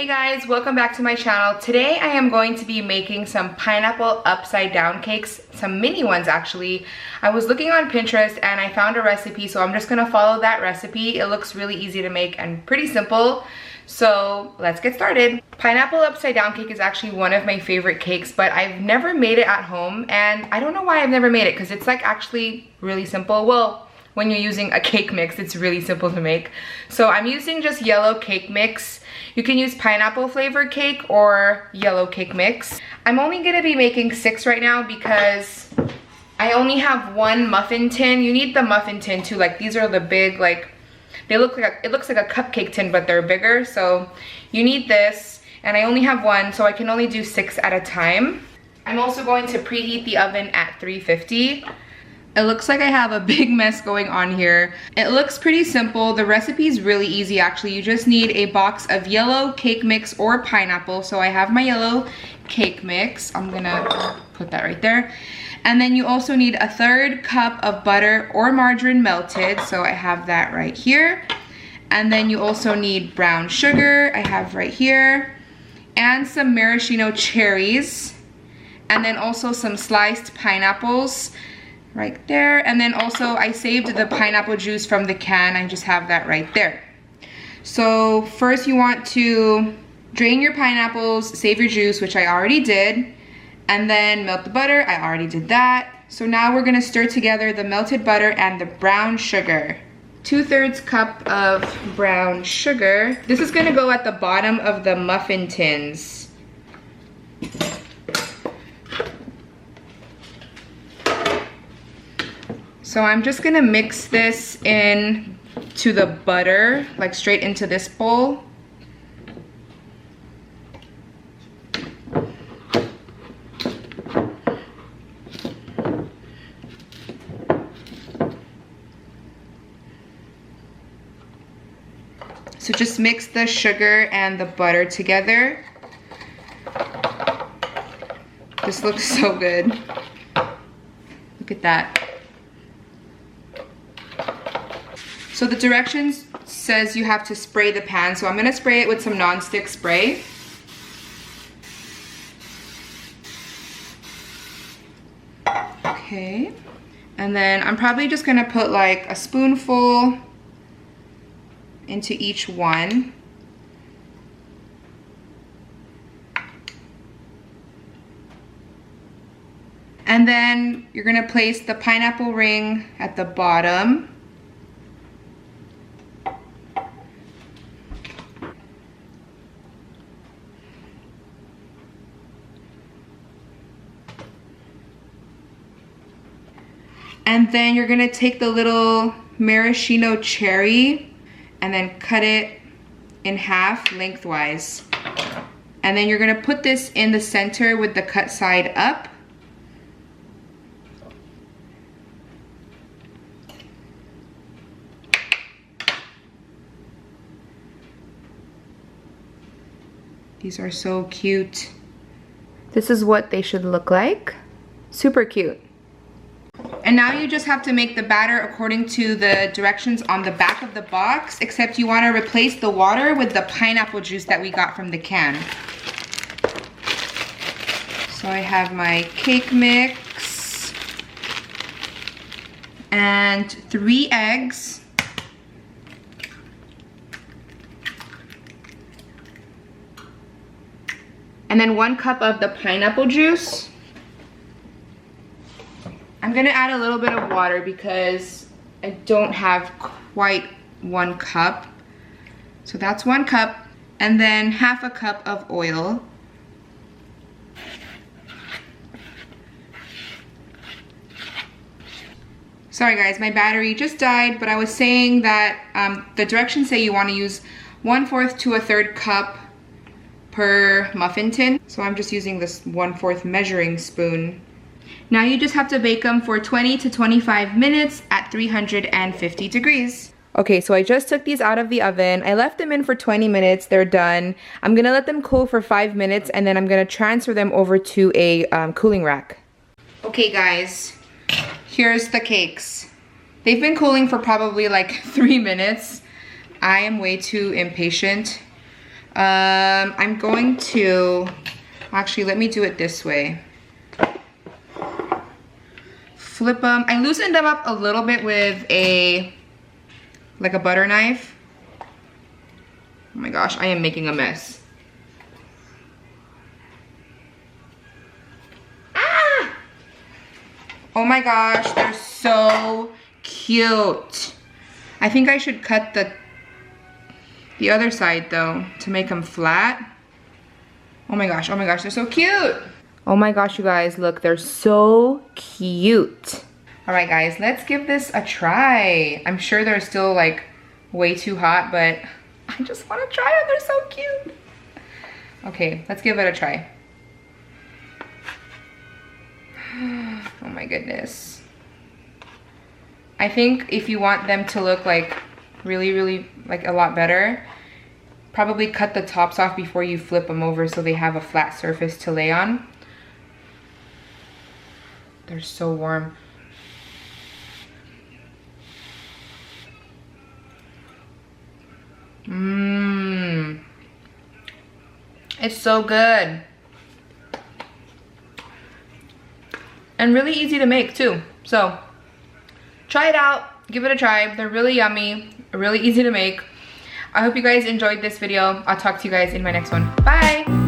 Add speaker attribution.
Speaker 1: Hey guys, welcome back to my channel. Today I am going to be making some pineapple upside down cakes, some mini ones actually. I was looking on Pinterest and I found a recipe, so I'm just gonna follow that recipe. It looks really easy to make and pretty simple. So let's get started. Pineapple upside down cake is actually one of my favorite cakes, but I've never made it at home, and I don't know why I've never made it because it's like actually really simple. Well, when you're using a cake mix, it's really simple to make. So I'm using just yellow cake mix. You can use pineapple flavored cake or yellow cake mix. I'm only gonna be making 6 right now because I only have 1 muffin tin. You need the muffin tin too. Like, these are the big, like, they look like it looks like a cupcake tin, but they're bigger. So you need this, and I only have 1, so I can only do 6 at a time. I'm also going to preheat the oven at 350. It looks like I have a big mess going on here. It looks pretty simple. The recipe is really easy actually. You just need a box of yellow cake mix or pineapple. So I have my yellow cake mix. I'm gonna put that right there. And then you also need a 1/3 cup of butter or margarine melted. So I have that right here. And then you also need brown sugar, I have right here, and some maraschino cherries. And then also some sliced pineapples right there. And then also I saved the pineapple juice from the can. I just have that right there. So first you want to drain your pineapples, save your juice, which I already did, and then melt the butter. I already did that. So now we're gonna stir together the melted butter and the brown sugar. 2/3 cup of brown sugar. This is gonna go at the bottom of the muffin tins. So I'm just gonna mix this in to the butter, like straight into this bowl. So just mix the sugar and the butter together. This looks so good. Look at that. So the directions says you have to spray the pan, so I'm gonna spray it with some non-stick spray. Okay, and then I'm probably just gonna put like a spoonful into each one. And then you're gonna place the pineapple ring at the bottom. And then you're gonna take the little maraschino cherry and then cut it in half lengthwise. And then you're gonna put this in the center with the cut side up. These are so cute. This is what they should look like. Super cute. And now you just have to make the batter according to the directions on the back of the box, except you want to replace the water with the pineapple juice that we got from the can. So I have my cake mix and 3 eggs. And then 1 cup of the pineapple juice. I'm gonna add a little bit of water because I don't have quite 1 cup. So that's 1 cup, and then half a cup of oil. Sorry guys, my battery just died, but I was saying that the directions say you wanna use 1/4 to 1/3 cup per muffin tin. So I'm just using this 1/4 measuring spoon. Now you just have to bake them for 20 to 25 minutes at 350 degrees. Okay, so I just took these out of the oven. I left them in for 20 minutes. They're done. I'm gonna let them cool for 5 minutes, and then I'm gonna transfer them over to a cooling rack. Okay guys, here's the cakes. They've been cooling for probably like 3 minutes. I am way too impatient. I'm going to, actually, let me do it this way. Flip them. I loosened them up a little bit with like a butter knife. Oh my gosh, I am making a mess. Ah! Oh my gosh, they're so cute. I think I should cut the other side though to make them flat. Oh my gosh, they're so cute. Oh my gosh, you guys, look, they're so cute. All right, guys, let's give this a try. I'm sure they're still like way too hot, but I just want to try them. They're so cute. Okay, let's give it a try. Oh my goodness. I think if you want them to look like really like a lot better, probably cut the tops off before you flip them over so they have a flat surface to lay on. They're so warm. Mmm. It's so good. And really easy to make too. So try it out, give it a try. They're really yummy, really easy to make. I hope you guys enjoyed this video. I'll talk to you guys in my next one. Bye.